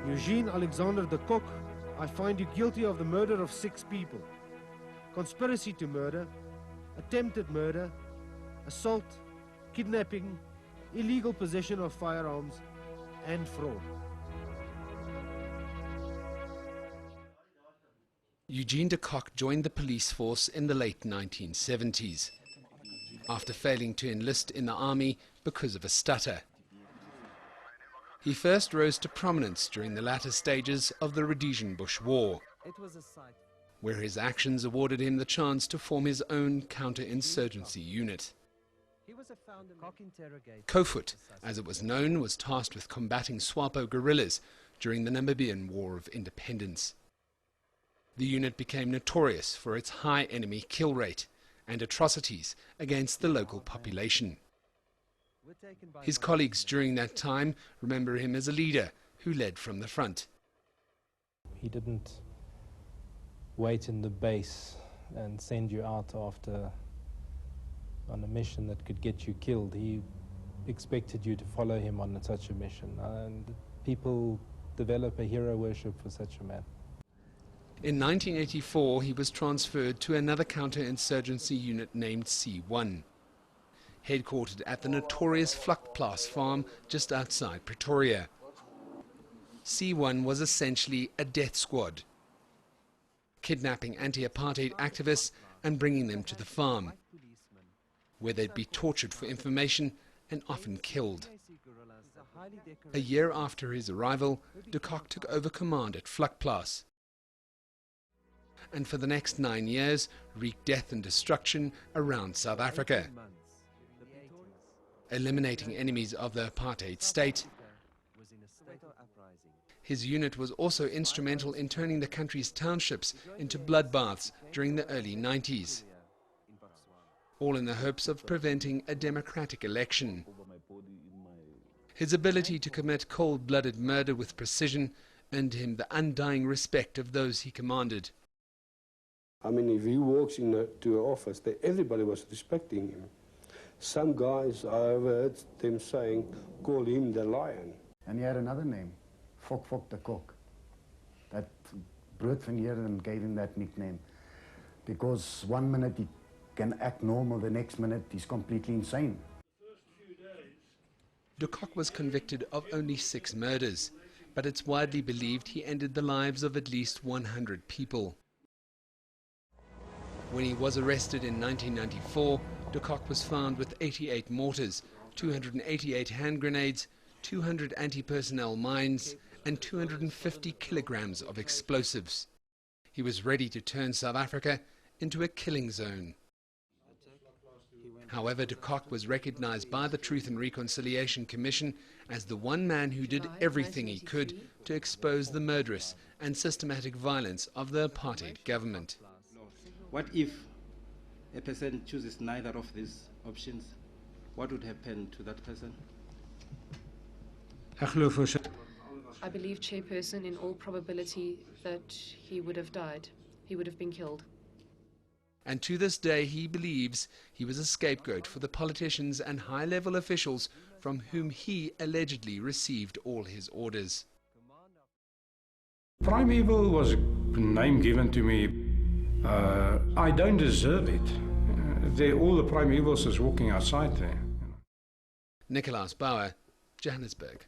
Eugene de Kock, I find you guilty of the murder of 6 people, conspiracy to murder, attempted murder, assault, kidnapping, illegal possession of firearms, and fraud. Eugene de Kock joined the police force in the late 1970s, after failing to enlist in the army because of a stutter. He first rose to prominence during the latter stages of the Rhodesian-Bush War, where his actions awarded him the chance to form his own counter-insurgency unit. Kofoot, as it was known, was tasked with combating SWAPO guerrillas during the Namibian War of Independence. The unit became notorious for its high enemy kill rate and atrocities against the local population. His colleagues during that time remember him as a leader who led from the front. He didn't wait in the base and send you out on a mission that could get you killed. He expected you to follow him on such a mission, and people develop a hero worship for such a man. In 1984, he was transferred to another counter-insurgency unit named C1, headquartered at the notorious Vlakplaas farm just outside Pretoria. C1 was essentially a death squad, kidnapping anti-apartheid activists and bringing them to the farm, where they'd be tortured for information and often killed. A year after his arrival, de Kock took over command at Vlakplaas, and for the next 9 years wreaked death and destruction around South Africa, eliminating enemies of the apartheid state. His unit was also instrumental in turning the country's townships into bloodbaths during the early 90s, all in the hopes of preventing a democratic election. His ability to commit cold-blooded murder with precision earned him the undying respect of those he commanded. I mean, if he walks into an office, everybody was respecting him. Some guys, I've heard them saying, call him the lion. And he had another name, Fok de Kock. That Brood van Heeren gave him that nickname, because 1 minute he can act normal, the next minute he's completely insane. De Kock was convicted of only 6 murders, but it's widely believed he ended the lives of at least 100 people. When he was arrested in 1994, de Kock was found with 88 mortars, 288 hand grenades, 200 anti-personnel mines, and 250 kilograms of explosives. He was ready to turn South Africa into a killing zone. However, de Kock was recognized by the Truth and Reconciliation Commission as the one man who did everything he could to expose the murderous and systematic violence of the apartheid government. What if a person chooses neither of these options? What would happen to that person? I believe, Chairperson, in all probability that he would have died. He would have been killed. And to this day he believes he was a scapegoat for the politicians and high-level officials from whom he allegedly received all his orders. Primeval was a name given to me. I don't deserve it. All the primevals is walking outside there. Nicolaas Bauer, Johannesburg.